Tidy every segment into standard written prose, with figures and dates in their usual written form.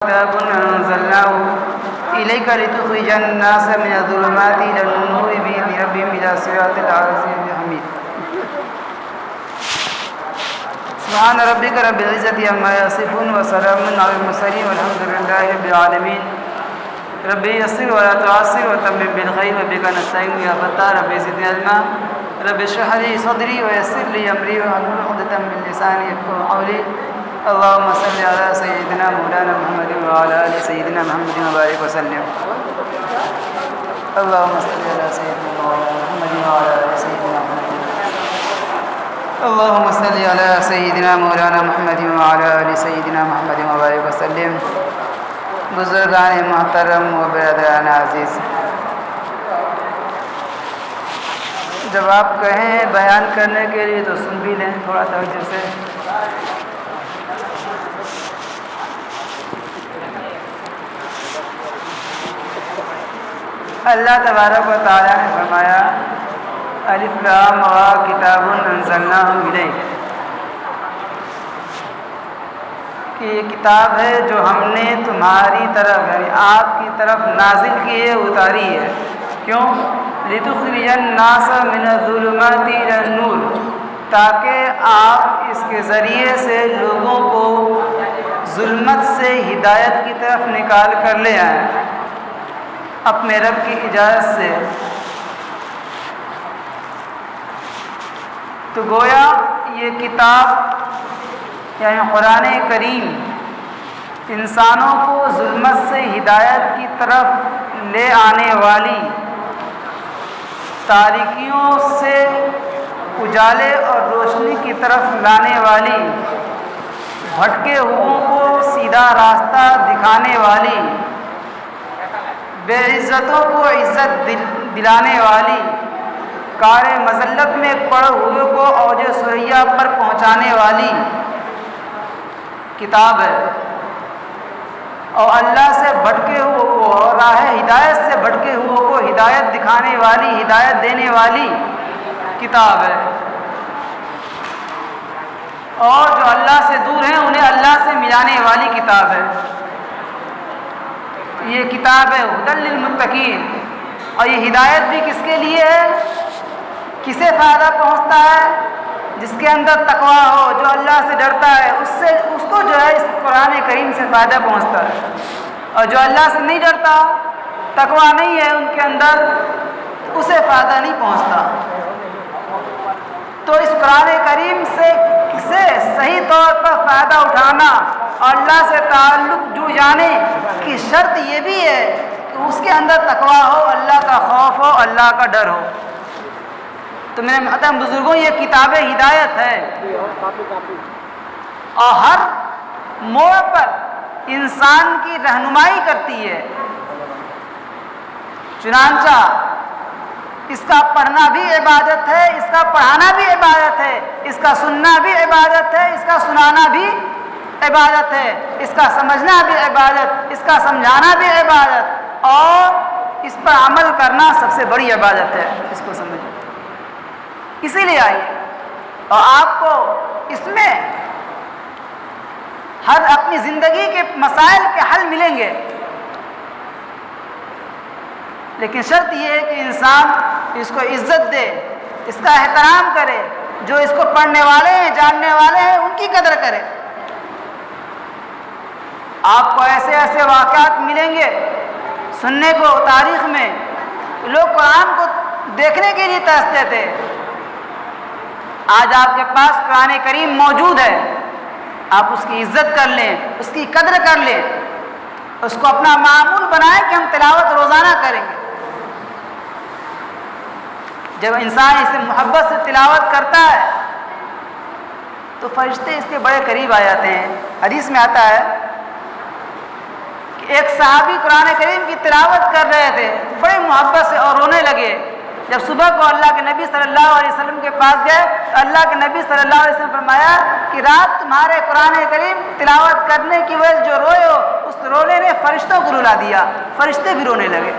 كتاب أنزلناه إليك لتخرج الناس من الظلمات إلى النور بإذن ربهم إلى صراط العزيز الحميد. سبحان ربك رب العزة عما يصفون وسلام على المرسلين والحمد لله رب العالمين. رب يسر ولا تعسر وتمم بالخير وبك نستعين يا فتاح. رب زدني علما. رب اشرح لي صدري ويسر لي أمري واحلل عقدة من لساني يفقهوا قولي. اللهم صل على سيدنا مولانا محمد وعلى آل سيدنا محمد وبارك وسلم. اللهم صل على سيدنا مولانا محمد وعلى آل سيدنا محمد. اللهم صل على سيدنا مولانا محمد وعلى آل سيدنا محمد وبارك وسلم. بزرگان محترم و برادران عزیز، جب آپ کہیں بیان کرنے کے لیے تو سن بھی لیں تھوڑا توجہ سے. اللہ تبارک و تعالیٰ نے فرمایا الف لام را کتاب انزلناہ الیک، کہ یہ کتاب ہے جو ہم نے تمہاری طرف یعنی آپ کی طرف نازل کی ہے، اتاری ہے. کیوں؟ لتخرج الناس من الظلمات الی النور، تاکہ آپ اس کے ذریعے سے لوگوں کو ظلمت سے ہدایت کی طرف نکال کر لے آئیں اپنے رب کی اجازت سے. تو گویا یہ کتاب یعنی قرآن کریم انسانوں کو ظلمت سے ہدایت کی طرف لے آنے والی، تاریکیوں سے اجالے اور روشنی کی طرف لانے والی، بھٹکے ہوئوں کو سیدھا راستہ دکھانے والی، بے عزتوں کو عزت دلانے والی، کار مذلت میں پڑے ہوئے کو اوج ثریا پر پہنچانے والی کتاب ہے. اور اللہ سے بھٹکے ہوئے کو اور راہ ہدایت سے بھٹکے ہوئے کو ہدایت دکھانے والی، ہدایت دینے والی کتاب ہے. اور جو اللہ سے دور ہیں انہیں اللہ سے ملانے والی کتاب ہے. یہ کتاب ہے ہدی للمتقین. اور یہ ہدایت بھی کس کے لیے ہے؟ کسے فائدہ پہنچتا ہے؟ جس کے اندر تقویٰ ہو، جو اللہ سے ڈرتا ہے، اس کو جو ہے اس قرآن کریم سے فائدہ پہنچتا ہے. اور جو اللہ سے نہیں ڈرتا، تقویٰ نہیں ہے ان کے اندر، اسے فائدہ نہیں پہنچتا. تو اس قرآن کریم سے صحیح طور پر فائدہ اٹھانا اور اللہ سے تعلق جڑ جانے کی شرط یہ بھی ہے کہ اس کے اندر تقویٰ ہو، اللہ کا خوف ہو، اللہ کا ڈر ہو. تو میرے محترم بزرگوں، یہ کتاب ہدایت ہے اور ہر موڑ پر انسان کی رہنمائی کرتی ہے. چنانچہ اس کا پڑھنا بھی عبادت ہے، اس کا پڑھانا بھی عبادت ہے، اس کا سننا بھی عبادت ہے، اس کا سنانا بھی عبادت ہے، اس کا سمجھنا بھی عبادت، اس کا سمجھانا بھی عبادت، اور اس پر عمل کرنا سب سے بڑی عبادت ہے. اس کو سمجھیں. اسی لیے آئیے اور آپ کو اس میں ہر اپنی زندگی کے مسائل کے حل ملیں گے. لیکن شرط یہ ہے کہ انسان اس کو عزت دے، اس کا احترام کرے، جو اس کو پڑھنے والے ہیں، جاننے والے ہیں، ان کی قدر کرے. آپ کو ایسے ایسے واقعات ملیں گے سننے کو تاریخ میں. لوگ قرآن کو دیکھنے کے لیے ترستے تھے. آج آپ کے پاس قرآن کریم موجود ہے، آپ اس کی عزت کر لیں، اس کی قدر کر لیں، اس کو اپنا معمول بنائیں کہ ہم تلاوت روزانہ کریں گے. جب انسان اسے محبت سے تلاوت کرتا ہے تو فرشتے اس کے بڑے قریب آ جاتے ہیں. حدیث میں آتا ہے کہ ایک صحابی قرآن کریم کی تلاوت کر رہے تھے بڑے محبت سے اور رونے لگے. جب صبح کو اللہ کے نبی صلی اللہ علیہ وسلم کے پاس گئے تو اللہ کے نبی صلی اللہ علیہ وسلم فرمایا کہ رات تمہارے قرآن کریم تلاوت کرنے کی وجہ سے جو روئے ہو، اس رونے نے فرشتوں کو رلا دیا، فرشتے بھی رونے لگے.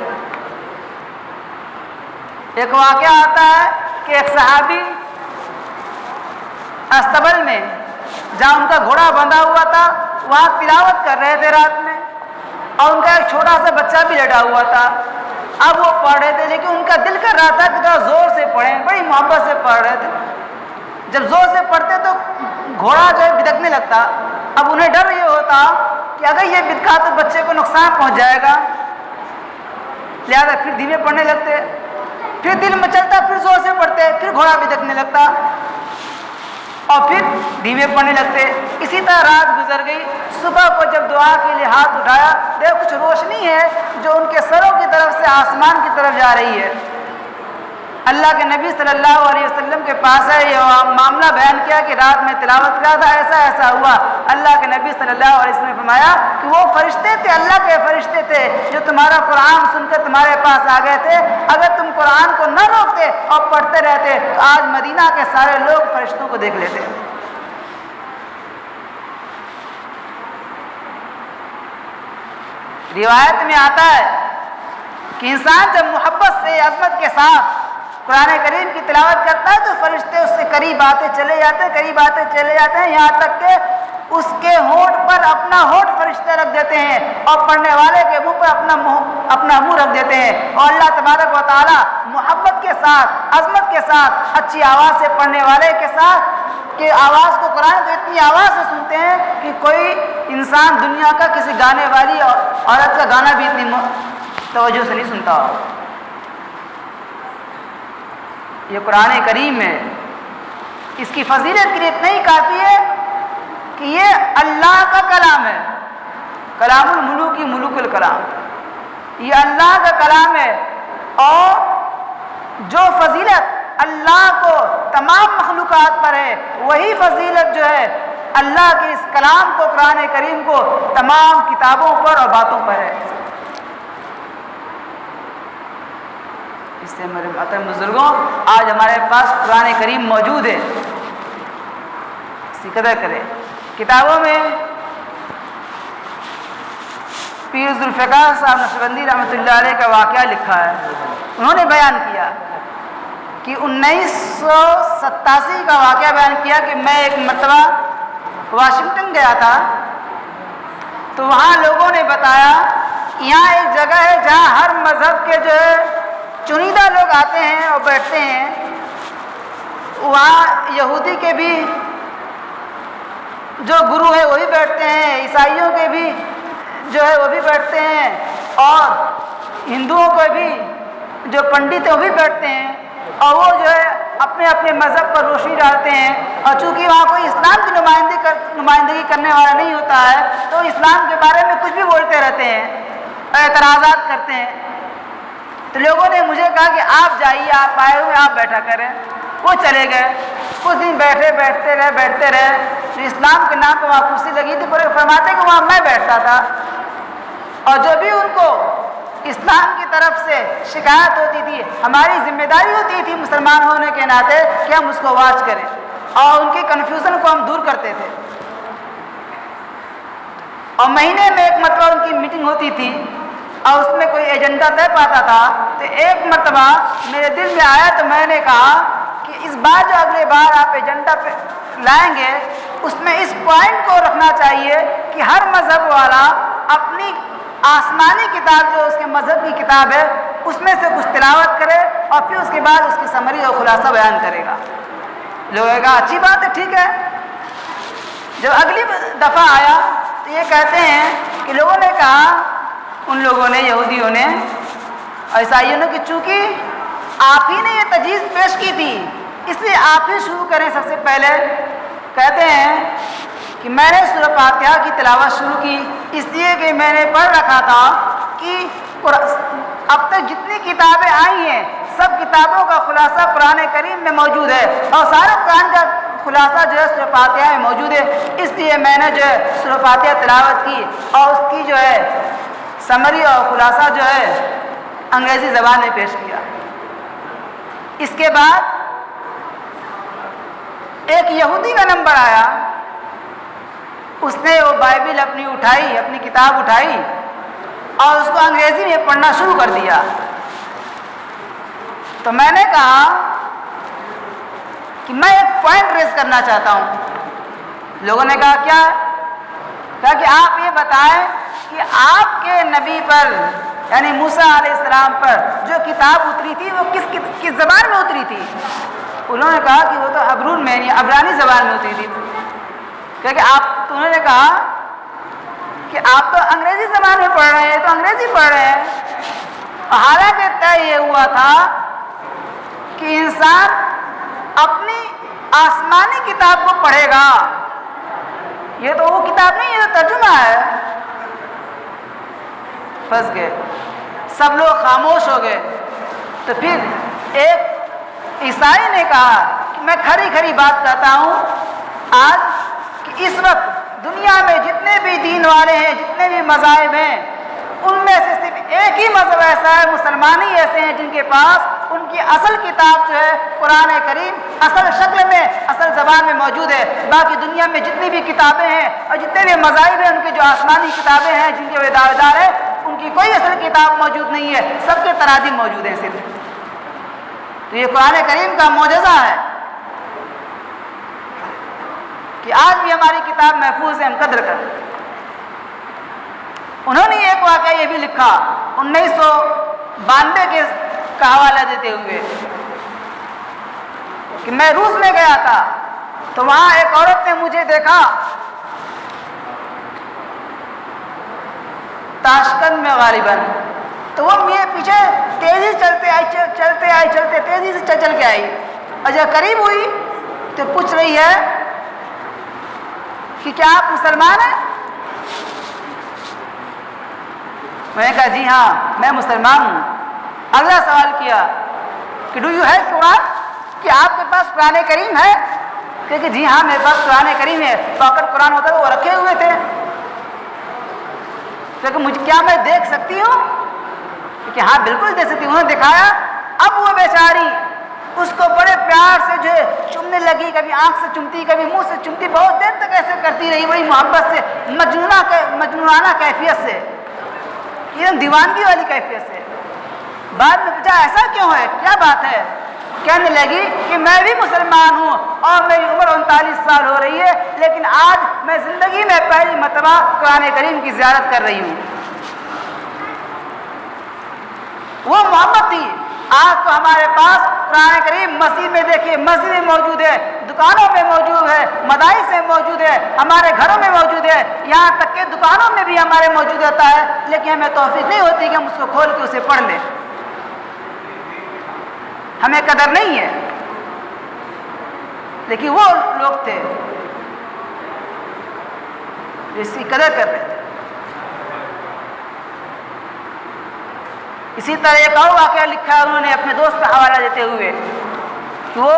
ایک واقعہ آتا ہے کہ ایک صحابی استبل میں جہاں ان کا گھوڑا بندھا ہوا تھا وہاں تلاوت کر رہے تھے رات میں. اور ان کا ایک چھوٹا سا بچہ بھی لیٹا ہوا تھا. اب وہ پڑھ رہے تھے لیکن ان کا دل کر رہا تھا کہ ذرا زور سے پڑھیں, بڑی محبت سے پڑھ رہے تھے. جب زور سے پڑھتے تو گھوڑا جو ہے بدکنے لگتا. اب انہیں ڈر یہ ہوتا کہ اگر یہ بدکا تو بچے کو نقصان پہنچ جائے گا, لہٰذا پھر دھیمے پڑھنے لگتے. پھر دل مچلتا, پھر زور سے پڑھتے, پھر گھوڑا بدکنے لگتا اور پھر دھیمے پڑھنے لگتے. اسی طرح رات گزر گئی. صبح کو جب دعا کے لیے ہاتھ اٹھایا دیکھو کچھ روشنی ہے جو ان کے سروں کی طرف سے آسمان کی طرف جا رہی ہے. اللہ کے نبی صلی اللہ علیہ وسلم کے پاس ہے, یہ معاملہ بیان کیا کہ رات میں تلاوت کیا تھا, ایسا ایسا ہوا. اللہ کے نبی صلی اللہ علیہ وسلم نے فرمایا کہ وہ فرشتے تھے, اللہ کے فرشتے تھے جو تمہارا قرآن سن کر تمہارے پاس آ گئے تھے. اگر تم قرآن کو نہ روکتے اور پڑھتے رہتے تو آج مدینہ کے سارے لوگ فرشتوں کو دیکھ لیتے. روایت میں آتا ہے کہ انسان جب محبت سے, عظمت کے ساتھ قرآن کریم کی تلاوت کرتا ہے تو فرشتے اس سے قریب آتے چلے جاتے ہیں, قریب آتے چلے جاتے ہیں, یہاں تک کہ اس کے ہونٹ پر اپنا ہونٹ فرشتے رکھ دیتے ہیں اور پڑھنے والے کے منہ پر اپنا منہ رکھ دیتے ہیں. اور اللہ تبارک و تعالی محبت کے ساتھ, عظمت کے ساتھ, اچھی آواز سے پڑھنے والے کے ساتھ کہ آواز کو, قرآن کو اتنی آواز سے سنتے ہیں کہ کوئی انسان دنیا کا کسی گانے والی عورت کا گانا بھی اتنی توجہ سے نہیں سنتا. یہ قرآن کریم ہے, اس کی فضیلت کے لیے اتنا ہی کافی ہے کہ یہ اللہ کا کلام ہے, کلام الملوک ملوک الکلام, یہ اللہ کا کلام ہے. اور جو فضیلت اللہ کو تمام مخلوقات پر ہے وہی فضیلت جو ہے اللہ کے اس کلام کو, قرآن کریم کو تمام کتابوں پر اور باتوں پر ہے. اس سے میرے محترم بزرگوں, آج ہمارے پاس قرآن کریم موجود ہے, اس کی قدر کریں. کتابوں میں پیر ذوالفقار صاحب نقشبندی رحمۃ اللہ علیہ کا واقعہ لکھا ہے. انہوں نے بیان کیا کہ 1987 کا واقعہ بیان کیا کہ میں ایک مرتبہ واشنگٹن گیا تھا تو وہاں لوگوں نے بتایا یہاں ایک جگہ ہے جہاں ہر مذہب کے جو ہے چنیدہ لوگ آتے ہیں اور بیٹھتے ہیں. وہاں یہودی کے بھی جو گرو ہے وہی بیٹھتے ہیں, عیسائیوں کے بھی جو ہے وہ بھی بیٹھتے ہیں, اور ہندوؤں کو بھی جو پنڈت ہیں وہ بھی بیٹھتے ہیں, اور وہ جو ہے اپنے اپنے مذہب پر روشنی ڈالتے ہیں. اور چونکہ وہاں کوئی اسلام کی نمائندگی کرنے والا نہیں ہوتا ہے تو اسلام کے بارے میں کچھ بھی بولتے رہتے ہیں, اعتراضات کرتے ہیں. تو لوگوں نے مجھے کہا کہ آپ جائیے, آپ آئے ہوئے آپ بیٹھا کریں. وہ چلے گئے, کچھ دن بیٹھتے رہے. جو اسلام کے نام پہ وہاں کرسی لگی تھی, فرماتے کہ وہاں میں بیٹھتا تھا, اور جو بھی ان کو اسلام کی طرف سے شکایت ہوتی تھی ہماری ذمہ داری ہوتی تھی مسلمان ہونے کے ناطے کہ ہم اس کو واچ کریں اور ان کی کنفیوژن کو ہم دور کرتے تھے. اور مہینے میں ایک مرتبہ ان کی میٹنگ ہوتی تھی اور اس میں کوئی ایجنڈا طے پاتا تھا. تو ایک مرتبہ میرے دل میں آیا تو میں نے کہا کہ اس بار جو اگلے بار آپ ایجنڈا پہ لائیں گے اس میں اس پوائنٹ کو رکھنا چاہیے کہ ہر مذہب والا اپنی آسمانی کتاب جو اس کے مذہب کی کتاب ہے اس میں سے کچھ تلاوت کرے اور پھر اس کے بعد اس کی سمری اور خلاصہ بیان کرے گا. لوگوں نے کہا اچھی بات ہے, ٹھیک ہے. جب اگلی دفعہ آیا تو یہ کہتے ہیں کہ لوگوں نے کہا, ان لوگوں نے, یہودیوں نے, عیسائیوں نے, کہ چونکہ آپ ہی نے یہ تجویز پیش کی تھی اس لیے آپ ہی شروع کریں سب سے پہلے. کہتے ہیں کہ میں نے سورہ فاتحہ کی تلاوت شروع کی اس لیے کہ میں نے پڑھ رکھا تھا کہ اب تک جتنی کتابیں آئی ہیں سب کتابوں کا خلاصہ قرآن کریم میں موجود ہے اور سارے قرآن کا خلاصہ جو ہے سورہ فاتحہ میں موجود ہے. اس لیے میں نے جو ہے سورہ فاتحہ تلاوت کی اور اس کی جو ہے سمری اور خلاصہ جو ہے انگریزی زبان میں پیش کیا. اس کے بعد ایک یہودی کا نمبر آیا, اس نے وہ بائبل اپنی اٹھائی, اپنی کتاب اٹھائی اور اس کو انگریزی میں پڑھنا شروع کر دیا. تو میں نے کہا کہ میں ایک پوائنٹ ریز کرنا چاہتا ہوں. لوگوں نے کہا کیا؟ کہا کہ آپ یہ بتائیں کہ آپ کے نبی پر یعنی موسیٰ علیہ السلام پر جو کتاب اتری تھی وہ کس زبان میں اتری تھی؟ انہوں نے کہا کہ وہ تو عبرانی زبان میں اتری تھی. کیونکہ انہوں نے کہا کہ آپ تو انگریزی زبان میں پڑھ رہے ہیں، تو انگریزی پڑھ رہے ہیں. حالانکہ طے یہ ہوا تھا کہ انسان اپنی آسمانی کتاب کو پڑھے گا. یہ تو وہ کتاب نہیں، یہ تو ترجمہ ہے. پھنس گئے، سب لوگ خاموش ہو گئے. تو پھر ایک عیسائی نے کہا کہ میں کھری کھری بات کہتا ہوں آج کہ اس وقت دنیا میں جتنے بھی دین والے ہیں، جتنے بھی مذاہب ہیں، ان میں سے صرف ایک ہی مذہب ایسا ہے، مسلمان ہی ایسے ہیں جن کے پاس ان کی اصل کتاب جو ہے قرآن کریم اصل شکل میں اصل زبان میں موجود ہے. باقی دنیا میں جتنی بھی کتابیں ہیں اور جتنے بھی مذاہب ہیں، ان کی جو آسمانی کتابیں ہیں جن کے وہ دعویدار ہیں، ان کی کوئی اصل کتاب موجود نہیں ہے، سب کے تراجم موجود ہیں صرف. تو یہ قرآن کریم کا معجزہ ہے کہ آج بھی ہماری کتاب محفوظ ہے، ہم قدر کریں. انہوں نے ایک واقعہ یہ بھی لکھا 1992 کا حوالہ دیتے ہوئے کہ میں روس میں گیا تھا تو وہاں ایک عورت نے مجھے دیکھا تاشکند میں غالباً، تو وہ میرے پیچھے تیزی چلتے تیزی سے چل کے آئی، اور جب قریب ہوئی تو پوچھ رہی ہے کہ کیا آپ مسلمان ہیں؟ میں نے کہا جی ہاں میں مسلمان ہوں. اگلا سوال کیا کہ ڈو یو ہیو قرآن، کہ آپ کے پاس قرآن کریم ہے؟ کہ جی ہاں میرے پاس قرآن کریم ہے. پاکٹ قرآن ہوتا ہے وہ رکھے ہوئے تھے. کہ مجھے کیا میں دیکھ سکتی ہوں؟ کہ ہاں بالکل دیکھ سکتی ہوں. انہوں نے دکھایا. اب وہ بیچاری اس کو بڑے پیار سے جو چومنے لگی، کبھی آنکھ سے چومتی کبھی منہ سے چومتی، بہت دیر تک ایسے کرتی رہی، بڑی محبت سے، مجنونانہ کیفیت سے، دیوانگی والی کیفیت سے. بعد میں پوچھا ایسا کیوں ہے، کیا بات ہے؟ کہنے لگی کہ میں بھی مسلمان ہوں اور میری عمر 39 سال ہو رہی ہے، لیکن آج میں زندگی میں پہلی مرتبہ قرآن کریم کی زیارت کر رہی ہوں. وہ محبت تھی. آج تو ہمارے پاس قرآن کریم مسجد میں دیکھیے، مسجد میں موجود ہے، دکانوں میں موجود ہے، مدارس میں موجود ہے، ہمارے گھروں میں موجود ہے، یہاں تک کہ دکانوں میں بھی ہمارے موجود ہوتا ہے، لیکن ہمیں توفیق نہیں ہوتی کہ ہم اس کو کھول کے اسے پڑھ لیں. ہمیں قدر نہیں ہے. لیکن وہ لوگ تھے جو اس کی قدر کر رہے تھے. اسی طرح ایک اور واقعہ لکھا ہے انہوں نے اپنے دوست کا حوالہ دیتے ہوئے کہ وہ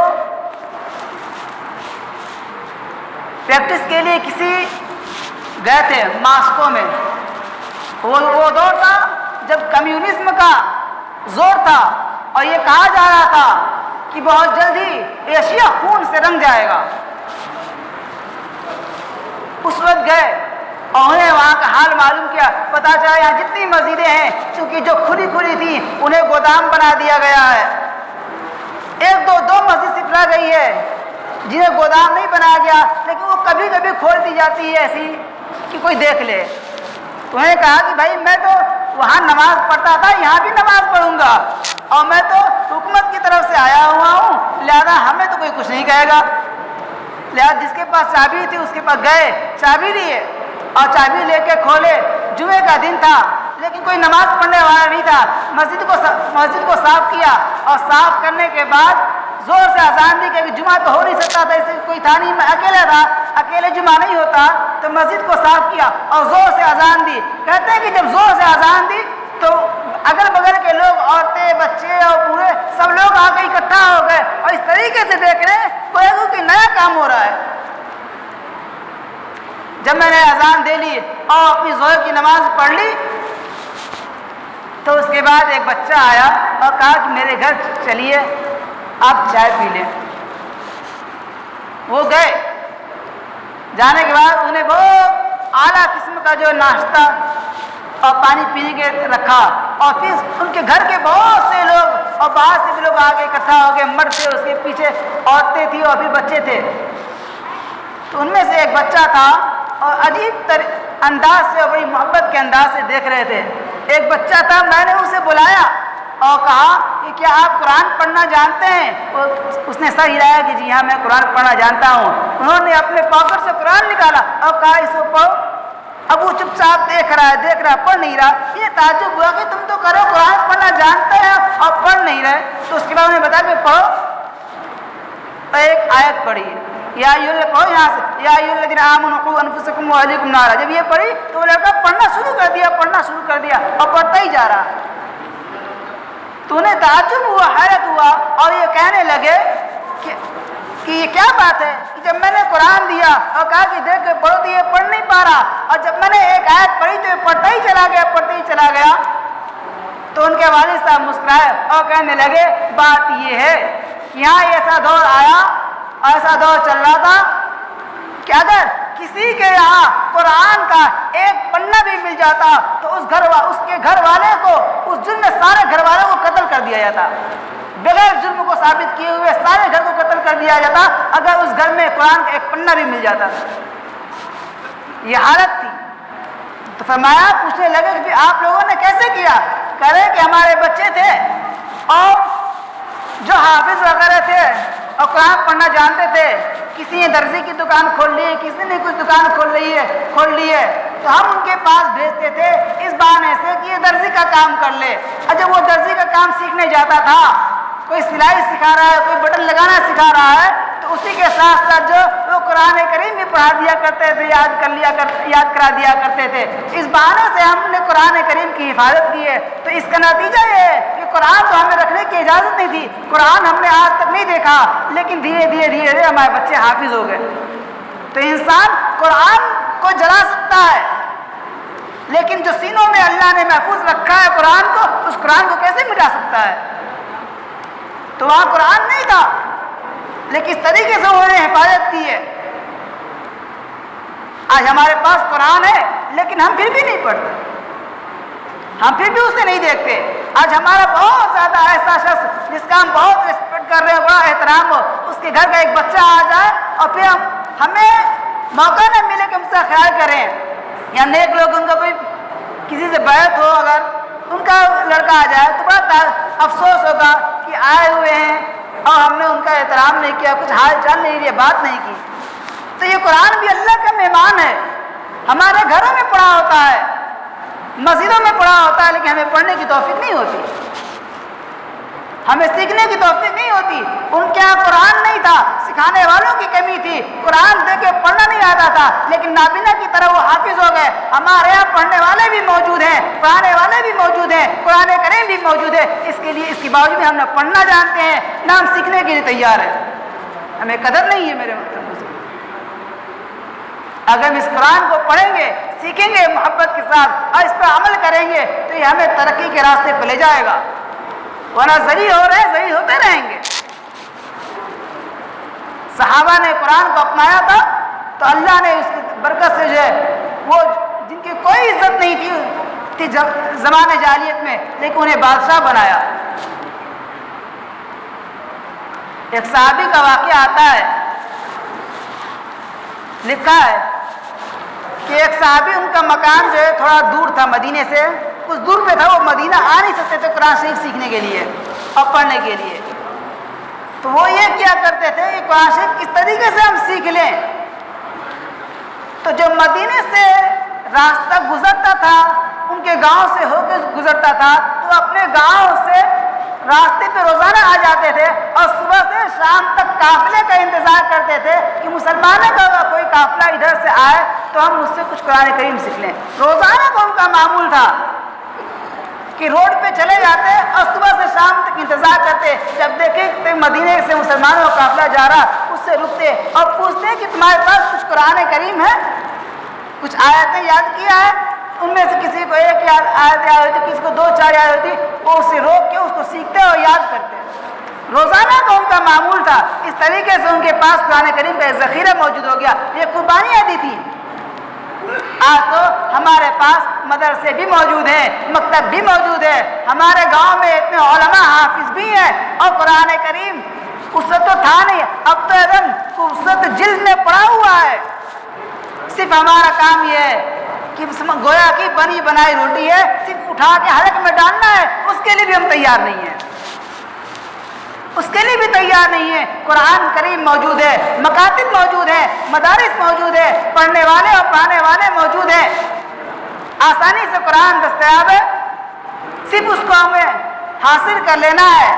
پریکٹس کے لیے کسی گئے تھے ماسکو میں. وہ دور تھا جب کمیونزم کا زور تھا اور یہ کہا جا رہا تھا کہ بہت جلد ہی ایشیا خون سے رنگ جائے گا. اس وقت گئے اور انہیں وہاں کا حال معلوم کیا. پتا چلا یہاں جتنی مسجدیں ہیں چونکہ جو کھلی تھیں انہیں گودام بنا دیا گیا ہے. ایک دو مسجد صرف رہ گئی ہے جنہیں گودام نہیں بنایا گیا، لیکن وہ کبھی کبھی کھول دی جاتی ہے ایسی کہ کوئی دیکھ لے. انہوں نے کہا کہ بھائی میں تو وہاں نماز پڑھتا تھا، یہاں بھی نماز پڑھوں گا، اور میں تو حکومت کی طرف سے آیا ہوا ہوں، لہذا ہمیں تو کوئی کچھ نہیں کہے گا. لہذا جس کے پاس چابی تھی اس کے پاس گئے، چابی لیے اور چابی لے کے کھولے. جمعے کا دن تھا لیکن کوئی نماز پڑھنے والا نہیں تھا. مسجد کو صاف کیا اور صاف کرنے کے بعد زور سے اذان دی کہ جمعہ تو ہو نہیں سکتا تھا، اس سے کوئی تھا نہیں، میں اکیلا تھا، اکیلے جمعہ نہیں ہوتا. تو مسجد کو صاف کیا اور زور سے اذان دی. کہتے ہیں کہ جب زور سے اذان دی تو اگل بغل کے لوگ، عورتیں، بچے اور بوڑھے سب لوگ آ کے اکٹھا ہو گئے اور اس طریقے سے دیکھ رہے ہیں کہ نیا کام ہو رہا ہے. جب میں نے اذان دے لی اور اپنی ظہر کی نماز پڑھ لی تو اس کے بعد ایک بچہ آیا اور کہا کہ میرے گھر چلیے آپ چائے پی لیں. وہ گئے. جانے کے بعد انہیں بہت اعلیٰ قسم کا جو ناشتہ اور پانی پینے کے رکھا، اور پھر ان کے گھر کے بہت سے لوگ اور باہر سے بھی لوگ آگے اکٹھا ہو گئے. مرد تھے، اس کے پیچھے عورتیں تھیں اور بھی بچے تھے. تو ان میں سے ایک بچہ تھا اور عجیب انداز سے اور بڑی محبت کے انداز سے دیکھ رہے تھے. ایک بچہ تھا, میں نے اسے بلایا اور کہا کہ کیا آپ قرآن پڑھنا جانتے ہیں؟ اس نے سر ہلایا کہ جی ہاں میں قرآن پڑھنا جانتا ہوں. انہوں نے اپنے پاکٹ سے قرآن نکالا اور کہا اس کو پڑھو. اب وہ چپ چاپ دیکھ رہا پڑھ نہیں رہا. یہ تعجب ہوا کہ تم تو کرو قرآن پڑھنا جانتے ہیں اور پڑھ نہیں رہے. تو اس کے بعد انہیں بتایا کہ پڑھو. ایک آیت پڑھی, یا پڑھو یہاں سے, یا ایھا الذین آمنوا قوا انفسکم واہلیکم نارا. جب یہ پڑھی تو وہ لڑکا پڑھنا شروع کر دیا اور پڑھتا ہی جا رہا. تو انہیں تعجب ہوا, حیرت ہوا اور یہ کہنے لگے کہ یہ کیا بات ہے کہ جب میں نے قرآن دیا اور کہا کہ دیکھ کے پڑھو تو یہ پڑھ نہیں پا رہا, اور جب میں نے ایک آیت پڑھی تو یہ پڑھتا ہی چلا گیا. تو ان کے والد صاحب مسکرائے اور کہنے لگے بات یہ ہے کہ یہاں ایسا دور آیا, ایسا دور چل رہا تھا کہ اگر کسی کے یہاں قرآن کا ایک پنا بھی مل جاتا تو اس کے گھر والے کو, اس جرم میں سارے گھر والوں کو قتل کر دیا جاتا. بغیر جرم کو ثابت کیے ہوئے سارے گھر کو قتل کر دیا جاتا اگر اس گھر میں قرآن کا ایک پنا بھی مل جاتا. یہ حالت تھی. تو فرمایا, پوچھنے لگے کہ آپ لوگوں نے کیسے کیا؟ کہہ رہے کہ ہمارے بچے تھے اور جو حافظ وغیرہ تھے اور قرآن پڑھنا جانتے تھے, کسی نے درزی کی دکان کھول لی ہے, کسی نے کچھ دکان کھول لی ہے, تو ہم ان کے پاس بھیجتے تھے اس بہانے سے کہ یہ درزی کا کام کر لے. اور جب وہ درزی کا کام سیکھنے جاتا تھا, کوئی سلائی سکھا رہا ہے, کوئی بٹن لگانا سکھا رہا ہے, تو اسی کے ساتھ ساتھ جو وہ قرآن کریم بھی پڑھا دیا کرتے تھے, یاد کرا دیا کرتے تھے. اس بہانے سے ہم نے قرآن کریم کی حفاظت کی ہے. تو اس کا نتیجہ یہ ہے کہ قرآن تو ہمیں رکھنے کی اجازت نہیں تھی, قرآن ہم نے آج تک نہیں دیکھا, لیکن دھیرے دھیرے ہمارے بچے حافظ ہو گئے. تو انسان قرآن کو جلا سکتا ہے, لیکن جو سینوں میں اللہ نے محفوظ رکھا ہے قرآن کو, اس قرآن کو کیسے مٹا سکتا ہے؟ تو وہاں قرآن نہیں تھا, لیکن اس طریقے سے انہوں نے حفاظت کی ہے. آج ہمارے پاس قرآن ہے لیکن ہم پھر بھی نہیں پڑھتے, ہم پھر بھی اسے نہیں دیکھتے. آج ہمارا بہت زیادہ ایسا شخص جس کا ہم بہت ریسپیکٹ کر رہے ہیں, بڑا احترام ہو, اس کے گھر کا ایک بچہ آ جائے اور پھر ہمیں موقع نہ ملے کہ ہم سے خیال کریں, یا نیک لوگ ان کا کوئی کسی سے بیعت ہو, اگر ان کا لڑکا آ جائے تو بڑا افسوس ہوگا کہ آئے ہوئے ہیں اور ہم نے ان کا احترام نہیں کیا, کچھ حال چال نہیں لیا, بات نہیں کی. تو یہ قرآن بھی اللہ کا مہمان ہے, ہمارے گھروں میں پڑھا ہوتا ہے, مسجدوں میں پڑھا ہوتا ہے, لیکن ہمیں پڑھنے کی توفیق نہیں ہوتی, ہمیں سیکھنے کی توفیق نہیں ہوتی. ان کے یہاں قرآن نہیں تھا, سکھانے والوں کی کمی تھی, قرآن دیکھ کے پڑھنا نہیں آتا تھا, لیکن نابینا کی طرح وہ حافظ ہو گئے. ہمارے یہاں پڑھنے والے بھی موجود ہیں, پڑھانے والے بھی موجود ہیں, قرآن کریم بھی موجود ہے. اس کے باوجود بھی ہم نہ پڑھنا جانتے ہیں, نہ ہم سیکھنے کے لیے تیار ہیں. ہمیں قدر نہیں ہے میرے مطلب. اگر ہم اس قرآن کو پڑھیں گے, سیکھیں گے محبت کے ساتھ اور اس پر عمل کریں گے تو یہ ہمیں ترقی کے راستے پہ لے جائے گا, ورنہ ذلیل ہوتے رہیں گے. صحابہ نے قرآن کو اپنایا تھا تو اللہ نے اس کی برکت سے جو ہے, وہ جن کی کوئی عزت نہیں تھی زمانے جاہلیت میں, لیکن انہیں بادشاہ بنایا. ایک صحابی کا واقعہ آتا ہے, لکھا ہے کہ ایک صحابی, ان کا مکان جو ہے تھوڑا دور تھا, مدینے سے کچھ دور پہ تھا, وہ مدینہ آ نہیں سکتے تھے قرآن شریف سیکھنے کے لیے اور پڑھنے کے لیے. تو وہ یہ کیا کرتے تھے کہ قرآن شریف کس طریقے سے ہم سیکھ لیں. تو جو مدینے سے راستہ گزرتا تھا, ان کے گاؤں سے ہو کے گزرتا تھا, تو اپنے گاؤں سے راستے پہ روزانہ آ جاتے تھے اور صبح سے شام تک قافلے کا انتظار کرتے تھے کہ مسلمانوں کا اگر کوئی قافلہ ادھر سے آئے تو ہم اس سے کچھ قرآن کریم سیکھ لیں. روزانہ کا ان کا معمول تھا کہ روڈ پہ چلے جاتے اور صبح سے شام تک انتظار کرتے, جب دیکھیں کہ مدینے سے مسلمانوں کا قافلہ جا رہا, اس سے رکتے اور پوچھتے کہ تمہارے پاس کچھ قرآن کریم ہے, کچھ آیتیں یاد کیا ہے. ان میں سے کسی کو ایک آیت یاد ہوتی, کسی کو 2-4 یاد ہوتی, وہ اسے روک کے اس کو سیکھتے اور یاد کرتے. روزانہ کا ان کا معمول تھا. اس طریقے سے ان کے پاس قرآن کریم کا ایک ذخیرہ موجود ہو گیا. یہ قربانیاں دی تھی. آج تو ہمارے پاس مدرسے بھی موجود ہیں, مکتب بھی موجود ہے, ہمارے گاؤں میں اتنے علماء حافظ بھی ہیں, اور قرآن کریم اس وقت تو تھا نہیں, اب تو ایک دم خوبصورت جلد میں پڑا ہوا ہے. صرف ہمارا کام یہ ہے کہ گویا کی بنی بنائی روٹی ہے، صرف اٹھا کے حلق میں ڈالنا ہے، اس کے لیے بھی ہم تیار نہیں ہیں، اس کے لیے بھی تیار نہیں ہے۔ قرآن کریم موجود ہے، مکاتب موجود ہیں، مدارس موجود ہے، پڑھنے والے اور پڑھانے والے موجود ہیں، آسانی سے قرآن دستیاب ہے، صرف اس کو ہمیں حاصل کر لینا ہے،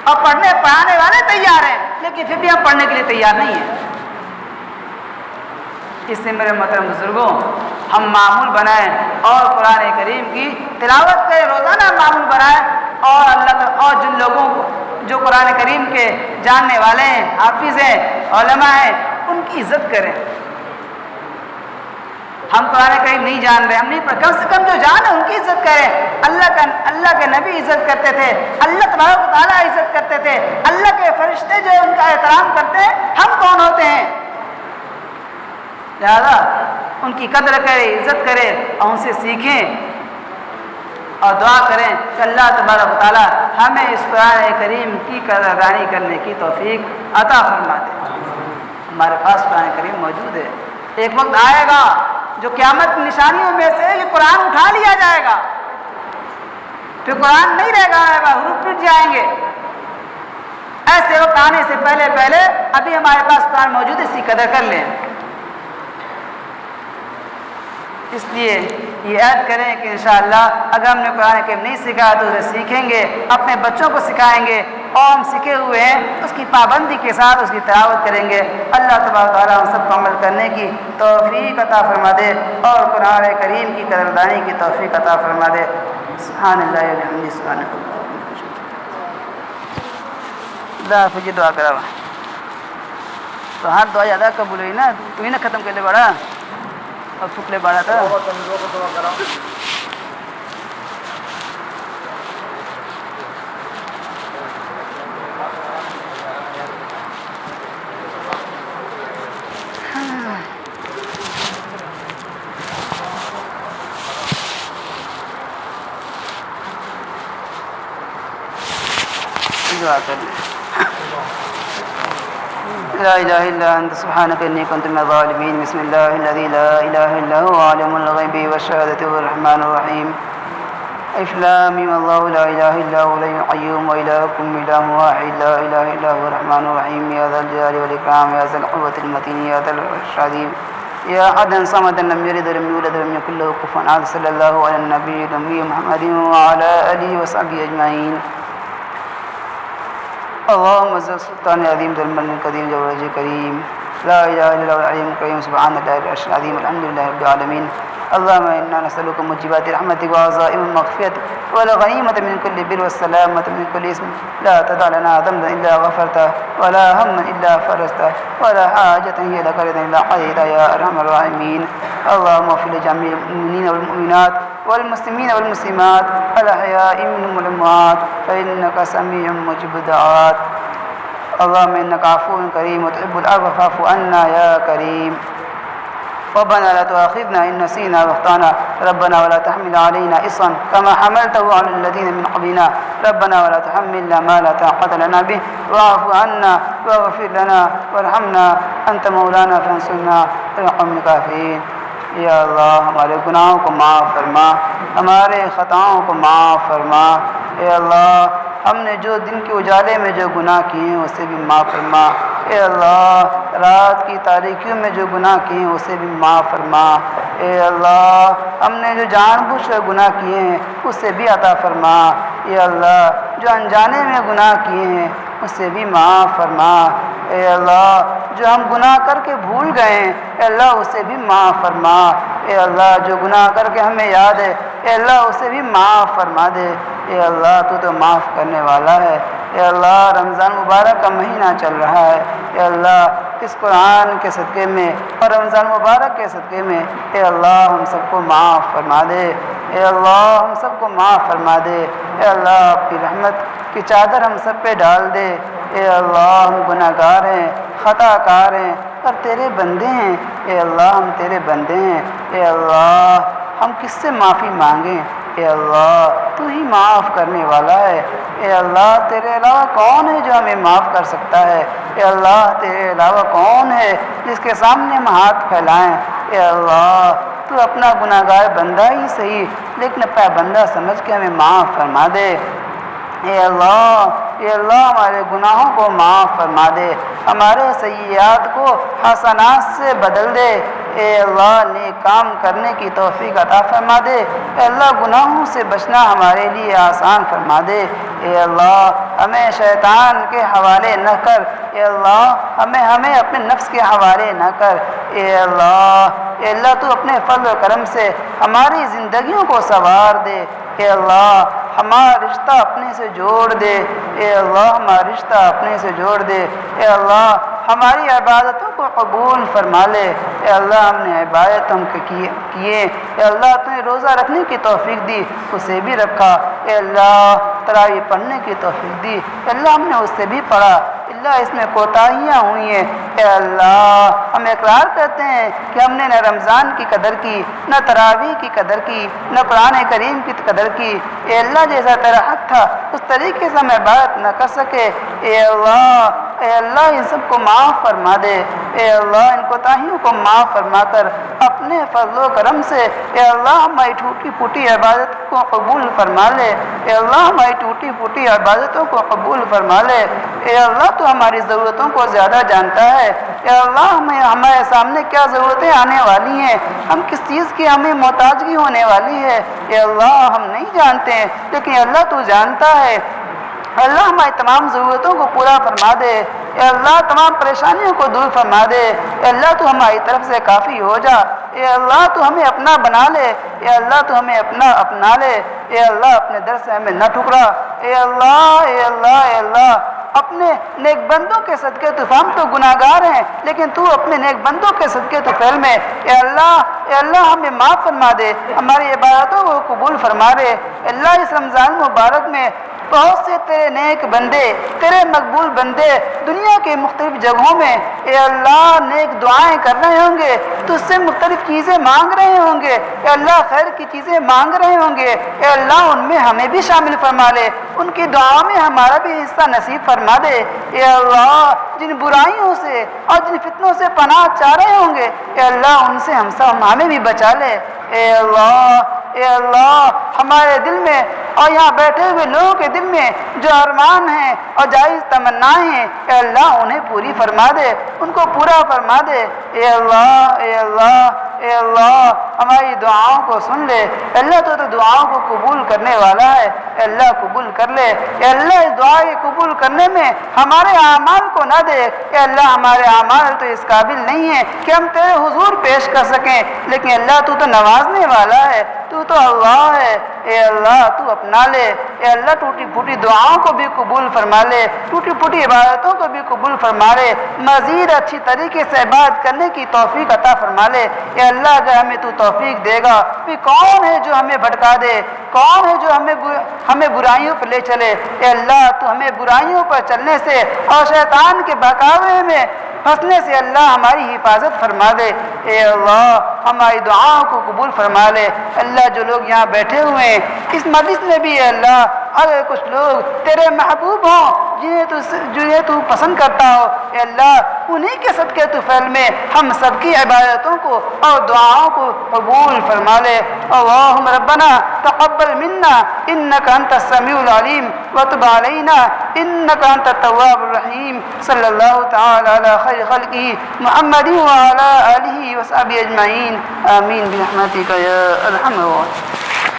اور پڑھنے پڑھانے والے تیار ہیں، لیکن پھر بھی ہم پڑھنے کے لیے تیار نہیں ہیں۔ اس سے میرے محترم بزرگوں، ہم معمول بنائیں اور قرآن کریم کی تلاوت کریں، روزانہ معمول بنائیں، اور جن لوگوں کو جو قرآن کریم کے جاننے والے ہیں، حافظ ہیں، علماء ہیں، ان کی عزت کریں۔ ہم قرآن کریم نہیں جان رہے، ہم نہیں پڑھ، کم سے کم جو جانے ان کی عزت کریں۔ اللہ کے نبی عزت کرتے تھے، اللہ تبارک و تعالیٰ عزت کرتے تھے، اللہ کے فرشتے جو ان کا احترام کرتے ہیں، ہم کون ہوتے ہیں؟ لہذا ان کی قدر کریں، عزت کریں اور ان سے سیکھیں اور دعا کریں کہ اللہ تبارک و تعالیٰ ہمیں اس قرآن کریم کی قدردانی کرنے کی توفیق عطا فرما دے۔ ہمارے پاس قرآن کریم موجود ہے، ایک وقت آئے گا جو قیامت کی نشانیوں میں سے یہ قرآن اٹھا لیا جائے گا، پھر قرآن نہیں رہ گا، حروف مٹ جائیں گے۔ ایسے وقت آنے سے پہلے ابھی ہمارے پاس قرآن موجود ہے، اس کی قدر کر لیں۔ اس لیے یہ عہد کریں کہ انشاءاللہ اگر ہم نے قرآن کریم نہیں سکھایا تو اسے سیکھیں گے، اپنے بچوں کو سکھائیں گے، اور ہم سیکھے ہوئے ہیں اس کی پابندی کے ساتھ اس کی تلاوت کریں گے۔ اللہ تبارک و تعالیٰ ہم سب کو عمل کرنے کی توفیق عطا فرما دے اور قرآن کریم کی قدردانی کی توفیق عطا فرما دے۔ سبحان اللہ و بحمدہ، سبحان اللہ۔ فجی دعا کرا تو ہر دعا زیادہ قبول ہوئی نا، تو ہی نہ ختم کر لے بڑا اور پھکلے بڑا تھا۔ دعا کر لیں۔ لا إله إلا أنت سبحانك إني كنت من الظالمين بسم الله الذي لا إله إلا هو عالم الغيب والشهادة هو الرحمن الرحيم ألف لام ميم الله لا إله إلا هو الحي القيوم وإلهكم إله واحد لا إله إلا هو الرحمن الرحيم يا ذا الجلال والإكرام يا ذا القوة المتين يا ذا العرش العظيم يا أحدا صمدا لم يلد ولم يولد ولم يكن له كفوا أحد صلى الله على النبي الأمي محمد وعلى آله وصحبه أجمعين اللهم صل سلطان عظيم ذو المن القديم ذو الوجه الكريم لا اله الا الله العلي القيوم سبحان الله العرش العظيم الحمد لله رب العالمين اللهم انا نسالك موجبات رحمتك وعزائم مغفرتك والغنيمة من كل بر والسلامة من كل اسم لا تدع لنا ذنبا الا غفرته ولا هما الا فرجته ولا حاجة هي لك رضا الا قضيتها يا ارحم الراحمين اللهم اغفر لجميع المؤمنين والمؤمنات والمسلمين والمسلمات الأحياء منهم والأموات فإنك سميع مجيب الدعوات اللهم إنك عفو كريم وتحب العفو فاعف عنا يا كريم ربنا لا تؤاخذنا إن نسينا واخطأنا ربنا ولا تحمل علينا إصرا كما حملته على الذين من قبلنا ربنا ولا تحملنا ما لا طاقة لنا به واعف عنا واغفر لنا وارحمنا أنت مولانا فانصرنا على القوم الكافرين یا اللہ ہمارے گناہوں کو معاف فرما، ہمارے خطاؤں کو معاف فرما۔ اے اللہ ہم نے جو دن کے اجالے میں جو گناہ کیے ہیں اسے بھی معاف فرما۔ اے اللہ رات کی تاریکیوں میں جو گناہ کیے ہیں اسے بھی معاف فرما۔ اے اللہ ہم نے جو جان بوجھ کر گناہ کیے ہیں اسے بھی عطا فرما۔ اے اللہ جو انجانے میں گناہ کیے ہیں اسے بھی معاف فرما۔ اے اللہ جو ہم گناہ کر کے بھول گئے ہیں اے اللہ اسے بھی معاف فرما۔ اے اللہ جو گناہ کر کے ہمیں یاد ہے اے اللہ اسے بھی معاف فرما دے۔ اے اللہ تو معاف کرنے والا ہے۔ اے اللہ رمضان مبارک کا مہینہ چل رہا ہے، اے اللہ اس قرآن کے صدقے میں اور رمضان مبارک کے صدقے میں اے اللہ ہم سب کو معاف فرما دے۔ اے اللہ ہم سب کو معاف فرما دے۔ اے اللہ اپنی رحمت کی چادر ہم سب پہ ڈال دے۔ اے اللہ ہم گناہ گار ہیں، خطا کار ہیں اور تیرے بندے ہیں۔ اے اللہ ہم تیرے بندے ہیں۔ اے اللہ ہم کس سے معافی مانگیں؟ اے اللہ تو ہی معاف کرنے والا ہے۔ اے اللہ تیرے علاوہ کون ہے جو ہمیں معاف کر سکتا ہے؟ اے اللہ تیرے علاوہ کون ہے جس کے سامنے ہم ہاتھ پھیلائیں؟ اے اللہ تو اپنا گناہگار بندہ ہی صحیح لیکن اپنا بندہ سمجھ کے ہمیں معاف فرما دے۔ اے اللہ ہمارے گناہوں کو معاف فرما دے، ہمارے سیئات کو حسنات سے بدل دے۔ اے اللہ نیک کام کرنے کی توفیق عطا فرما دے۔ اے اللہ گناہوں سے بچنا ہمارے لیے آسان فرما دے۔ اے اللہ ہمیں شیطان کے حوالے نہ کر، اے اللہ ہمیں اپنے نفس کے حوالے نہ کر۔ اے اللہ تو اپنے فضل و کرم سے ہماری زندگیوں کو سنوار دے۔ اے اللہ ہمارا رشتہ اپنے سے جوڑ دے۔ اے اللہ ہمارا رشتہ اپنے سے جوڑ دے۔ اے اللہ ہماری عبادتوں کو قبول فرما لے۔ اے اللہ ہم نے عبادت ہم کیے، اے اللہ تو نے روزہ رکھنے کی توفیق دی، اسے بھی رکھا۔ اے اللہ تراویح پڑھنے کی توفیق دی، اے اللہ ہم نے اس سے بھی پڑھا۔ اللہ اس میں کوتاہیاں ہوئی ہیں، اے اللہ ہم اقرار کرتے ہیں کہ ہم نے نہ رمضان کی قدر کی، نہ تراویح کی قدر کی، نہ قرآن کریم کی قدر کی۔ اے اللہ جیسا تیرا حق تھا اس طریقے سے ہم عبادت نہ کر سکے۔ اے اللہ ان سب کو معاف فرما دے۔ اے اللہ ان کوتاہیوں کو معاف فرما کر اپنے فضل و کرم سے اے اللہ ہماری ٹوٹی پھوٹی عبادت کو قبول فرما لے۔ اے اللہ ہماری ٹوٹی پھوٹی عبادتوں کو قبول فرما لے۔ اے اللہ تو ہماری ضرورتوں کو زیادہ جانتا ہے۔ اے اللہ ہمارے سامنے کیا ضرورتیں آنے والی ہیں، ہم کس چیز کی ہمیں محتاجگی ہونے والی ہے، اے اللہ ہم نہیں جانتے ہیں لیکن اللہ تو جانتا ہے۔ اللہ ہماری تمام ضرورتوں کو پورا فرما دے۔ اے اللہ تمام پریشانیوں کو دور فرما دے۔ اے اللہ تو ہماری طرف سے کافی ہو جا۔ اے اللہ تو ہمیں اپنا بنا لے۔ اے اللہ تو ہمیں اپنا لے۔ اے اللہ اپنے در سے ہمیں نہ ٹھکرا۔ اے اللہ اپنے نیک بندوں کے صدقے تو ہم تو گناہگار ہیں لیکن تو اپنے نیک بندوں کے صدقے تو فعل میں اے اللہ ہمیں معاف فرما دے، ہماری عبادتوں کو قبول فرما دے۔ اللہ اس رمضان مبارک میں بہت سے تیرے نیک بندے، تیرے مقبول بندے دنیا کے مختلف جگہوں میں اے اللہ نیک دعائیں کر رہے ہوں گے، تجھ سے مختلف چیزیں مانگ رہے ہوں گے، اے اللہ خیر کی چیزیں مانگ رہے ہوں گے، اے اللہ ان میں ہمیں بھی شامل فرما لے، ان کی دعاؤں میں ہمارا بھی حصہ نصیب فرما دے۔ اے اللہ جن برائیوں سے اور جن فتنوں سے پناہ چاہ رہے ہوں گے اے اللہ ان سے ہمیں بھی بچا لے۔ اے اللہ ہمارے دل میں اور یہاں بیٹھے ہوئے لوگوں کے دل میں جو ارمان ہیں اور جائز تمنائیں ہیں اے اللہ انہیں پوری فرما دے، ان کو پورا فرما دے۔ اے اللہ ہماری دعاؤں کو سن لے۔ اے اللہ تو دعاؤں کو قبول کرنے والا ہے، اے اللہ قبول کر لے۔ اے اللہ اس دعا کے قبول کرنے میں ہمارے اعمال کو نہ دے، اے اللہ ہمارے اعمال تو اس قابل نہیں ہیں کہ ہم تیرے حضور پیش کر سکیں، لیکن اللہ تو نوازنے والا ہے، تو اللہ ہے۔ اے اللہ تو اپنا لے۔ اے اللہ ٹوٹی پھوٹی دعاؤں کو بھی قبول فرما لے، ٹوٹی پھوٹی عبادتوں کو بھی قبول فرما لے، مزید اچھی طریقے سے عبادت کرنے کی توفیق عطا فرما لے۔ اے اللہ اگر ہمیں تو توفیق دے گا پھر کون ہے جو ہمیں بھٹکا دے، کون ہے جو ہمیں برائیوں پر لے چلے۔ اے اللہ تو ہمیں برائیوں پر چلنے سے اور شیطان کے بہکاوے میں پھنسنے سے اللہ ہماری حفاظت فرما دے۔ اے اللہ ہماری دعاؤں کو قبول فرما لے۔ اللہ جو لوگ یہاں بیٹھے ہوئے ہیں اس مجلس میں بھی اے اللہ اگر کچھ لوگ تیرے محبوب ہوں جنہیں تو پسند کرتا ہو اے اللہ انہی کے صدقے تو فعل میں ہم سب کی عبادتوں کو اور دعاؤں کو قبول فرما لے۔ اللہم ربنا تقبل منا انک انت السمیع العلیم وتب علینا انک انت التواب الرحیم۔ صلی اللہ تعالی علی خیر خلقہ محمد وعلی آلہ وصحبہ اجمعین، آمین برحمتک یا ارحم الراحمین۔